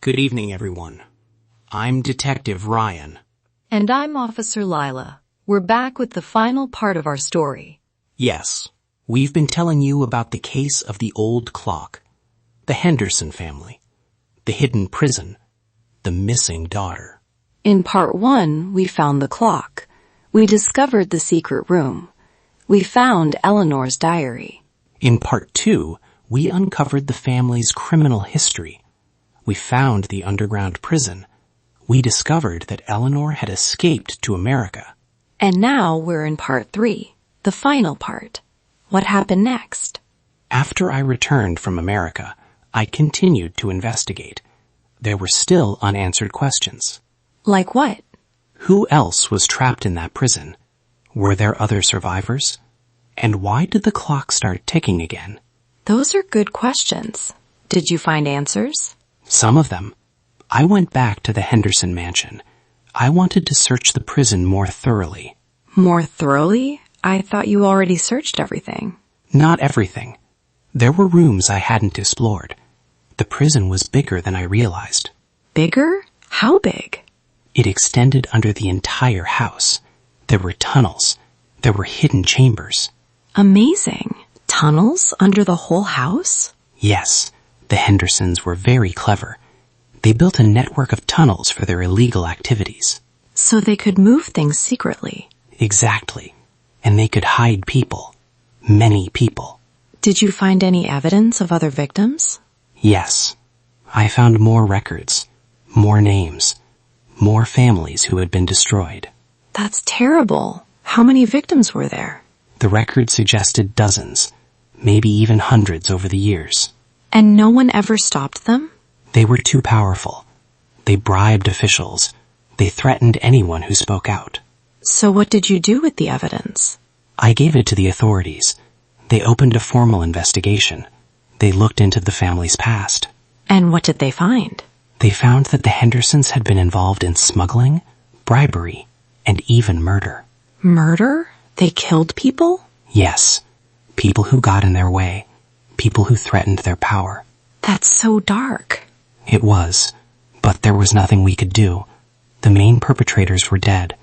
Good evening, everyone. I'm Detective Ryan. And I'm Officer Lila. We're back with the final part of our story. Yes, we've been telling you about the case of the old clock, the Henderson family, the hidden prison, the missing daughter. In part 1, we found the clock. We discovered the secret room. We found Eleanor's diary. In part 2, we uncovered the family's criminal history. We found the underground prison. We discovered that Eleanor had escaped to America. And now we're in part 3, the final part. What happened next? After I returned from America, I continued to investigate. There were still unanswered questions. Like what? Who else was trapped in that prison? Were there other survivors? And why did the clock start ticking again? Those are good questions. Did you find answers? Some of them. I went back to the Henderson mansion. I wanted to search the prison more thoroughly. More thoroughly? I thought you already searched everything. Not everything. There were rooms I hadn't explored. The prison was bigger than I realized. Bigger? How big? It extended under the entire house. There were tunnels. There were hidden chambers. Amazing. Tunnels under the whole house? Yes, the Hendersons were very clever. They built a network of tunnels for their illegal activities. So they could move things secretly. Exactly. And they could hide people. Many people. Did you find any evidence of other victims? Yes. I found more records, more names, more families who had been destroyed. That's terrible. How many victims were there? The record suggested dozens, maybe even hundreds over the years. And no one ever stopped them? They were too powerful. They bribed officials. They threatened anyone who spoke out. So what did you do with the evidence? I gave it to the authorities. They opened a formal investigation. They looked into the family's past. And what did they find? They found that the Hendersons had been involved in smuggling, bribery, and even murder. Murder? They killed people? Yes. People who got in their way. People who threatened their power. That's so dark. It was. But there was nothing we could do. The main perpetrators were dead.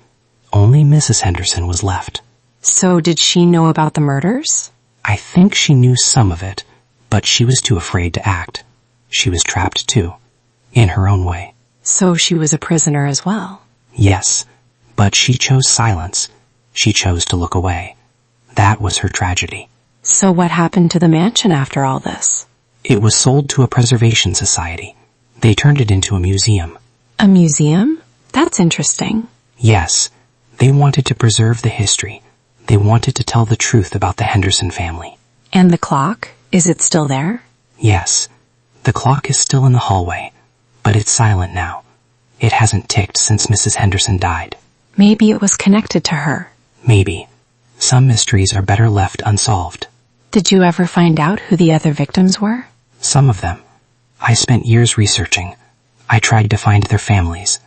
Only Mrs. Henderson was left. So did she know about the murders? I think she knew some of it, but she was too afraid to act. She was trapped too, in her own way. So she was a prisoner as well? Yes, but she chose silence. She chose to look away. That was her tragedy. So what happened to the mansion after all this? It was sold to a preservation society. They turned it into a museum. A museum? That's interesting. Yes, they wanted to preserve the history. They wanted to tell the truth about the Henderson family. And the clock? Is it still there? Yes, the clock is still in the hallway, but it's silent now. It hasn't ticked since Mrs. Henderson died. Maybe it was connected to her. Maybe. Some mysteries are better left unsolved. Did you ever find out who the other victims were? Some of them. I spent years researching. I tried to find their families.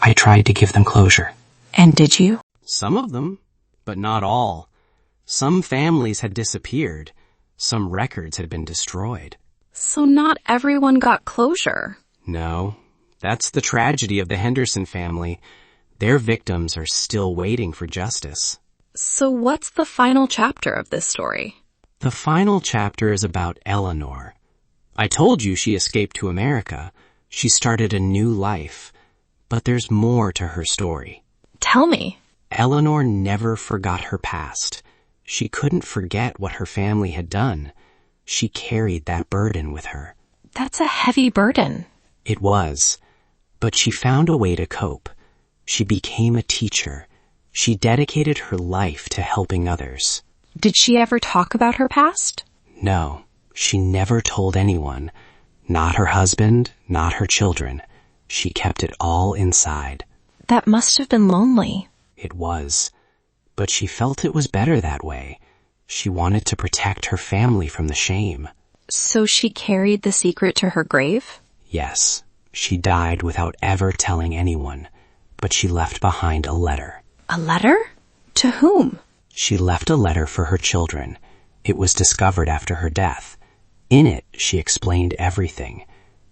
I tried to give them closure. And did you? Some of them, but not all. Some families had disappeared. Some records had been destroyed. So not everyone got closure. No, that's the tragedy of the Henderson family. Their victims are still waiting for justice. So what's the final chapter of this story? The final chapter is about Eleanor. I told you she escaped to America. She started a new life. But there's more to her story. Tell me. Eleanor never forgot her past. She couldn't forget what her family had done. She carried that burden with her. That's a heavy burden. It was. But she found a way to cope. She became a teacher. She dedicated her life to helping others. Did she ever talk about her past? No, she never told anyone. Not her husband, not her children. She kept it all inside. That must have been lonely. It was. But she felt it was better that way. She wanted to protect her family from the shame. So she carried the secret to her grave? Yes. She died without ever telling anyone. But she left behind a letter. A letter? To whom? She left a letter for her children. It was discovered after her death. In it, she explained everything.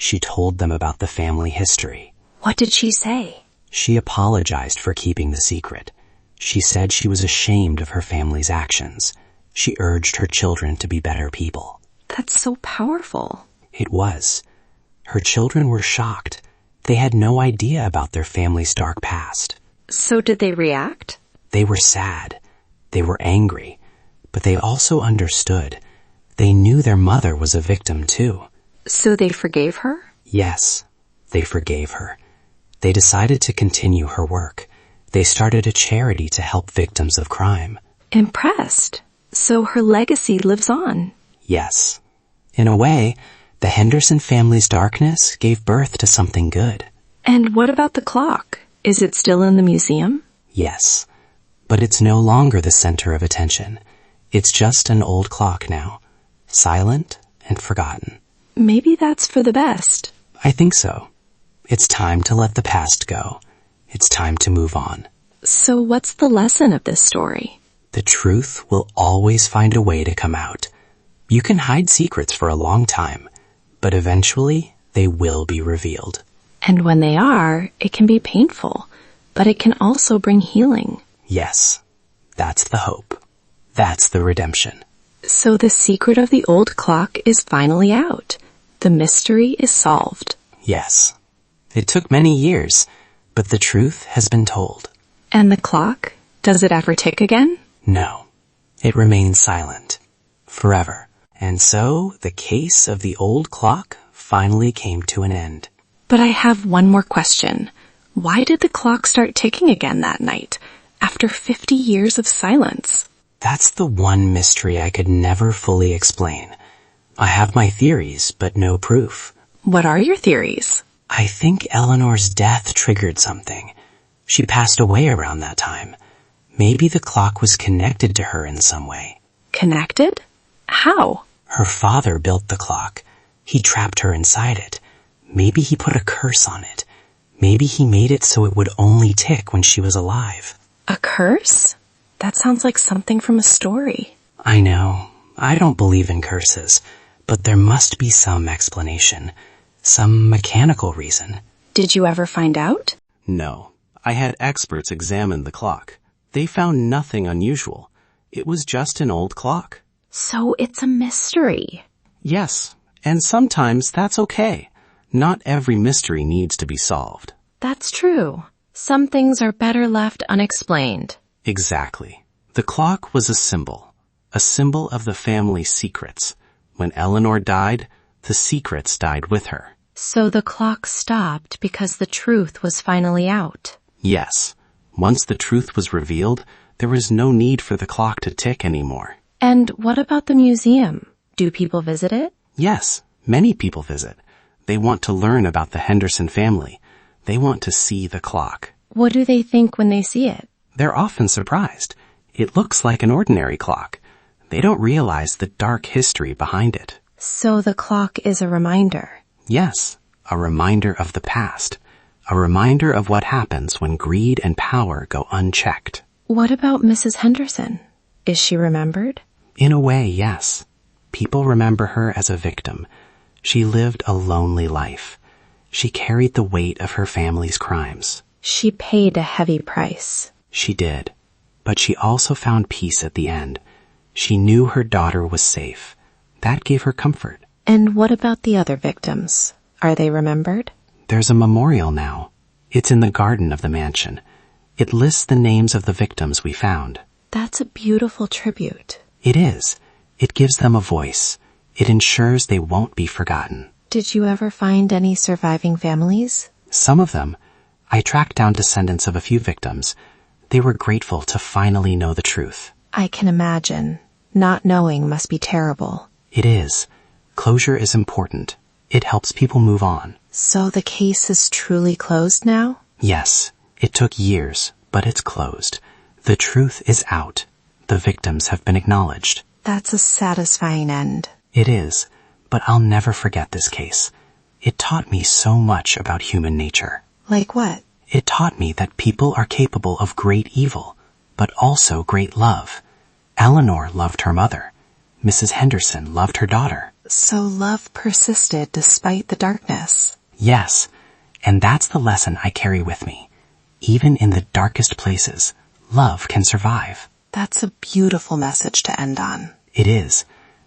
She told them about the family history. What did she say? She apologized for keeping the secret. She said she was ashamed of her family's actions. She urged her children to be better people. That's so powerful. It was. Her children were shocked. They had no idea about their family's dark past. So did they react? They were sad. They were angry. But they also understood. They knew their mother was a victim too. So they forgave her? Yes, they forgave her. They decided to continue her work. They started a charity to help victims of crime. Impressed. So her legacy lives on. Yes. In a way, the Henderson family's darkness gave birth to something good. And what about the clock? Is it still in the museum? Yes. But it's no longer the center of attention. It's just an old clock now. Silent and forgotten. Maybe that's for the best. I think so. It's time to let the past go. It's time to move on. So what's the lesson of this story? The truth will always find a way to come out. You can hide secrets for a long time, but eventually they will be revealed. And when they are, it can be painful, but it can also bring healing. Yes, that's the hope. That's the redemption. So the secret of the old clock is finally out. The mystery is solved. Yes. It took many years, but the truth has been told. And the clock? Does it ever tick again? No. It remains silent. Forever. And so the case of the old clock finally came to an end. But I have one more question. Why did the clock start ticking again that night, after 50 years of silence? That's the one mystery I could never fully explain. I have my theories, but no proof. What are your theories? I think Eleanor's death triggered something. She passed away around that time. Maybe the clock was connected to her in some way. Connected? How? Her father built the clock. He trapped her inside it. Maybe he put a curse on it. Maybe he made it so it would only tick when she was alive. A curse? That sounds like something from a story. I know. I don't believe in curses, but there must be some explanation. Some mechanical reason. Did you ever find out? No. I had experts examine the clock. They found nothing unusual. It was just an old clock. So it's a mystery. Yes, and sometimes that's okay. Not every mystery needs to be solved. That's true. Some things are better left unexplained. Exactly. The clock was a symbol of the family's secrets. When Eleanor died, the secrets died with her. So the clock stopped because the truth was finally out. Yes. Once the truth was revealed, there was no need for the clock to tick anymore. And what about the museum? Do people visit it? Yes, many people visit. They want to learn about the Henderson family. They want to see the clock. What do they think when they see it? They're often surprised. It looks like an ordinary clock. They don't realize the dark history behind it. So the clock is a reminder. Yes, a reminder of the past. A reminder of what happens when greed and power go unchecked. What about Mrs. Henderson? Is she remembered? In a way, yes. People remember her as a victim. She lived a lonely life. She carried the weight of her family's crimes. She paid a heavy price. She did. But she also found peace at the end. She knew her daughter was safe. That gave her comfort. And what about the other victims? Are they remembered? There's a memorial now. It's in the garden of the mansion. It lists the names of the victims we found. That's a beautiful tribute. It is. It gives them a voice. It ensures they won't be forgotten. Did you ever find any surviving families? Some of them. I tracked down descendants of a few victims. They were grateful to finally know the truth. I can imagine. Not knowing must be terrible. It is. Closure is important. It helps people move on. So the case is truly closed now? Yes. It took years, but it's closed. The truth is out. The victims have been acknowledged. That's a satisfying end. It is, but I'll never forget this case. It taught me so much about human nature. Like what? It taught me that people are capable of great evil, but also great love. Eleanor loved her mother. Mrs. Henderson loved her daughter. So love persisted despite the darkness. Yes, and that's the lesson I carry with me. Even in the darkest places, love can survive. That's a beautiful message to end on. It is.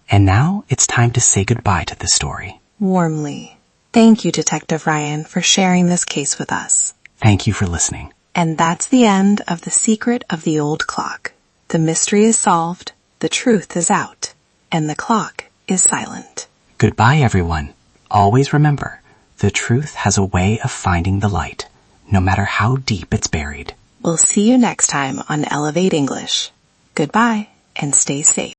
And now it's time to say goodbye to this story. Warmly. Thank you, Detective Ryan, for sharing this case with us. Thank you for listening. And that's the end of The Secret of the Old Clock. The mystery is solved, the truth is out, and the clock is silent. Goodbye, everyone. Always remember, the truth has a way of finding the light, no matter how deep it's buried. We'll see you next time on Elevate English. Goodbye, and stay safe.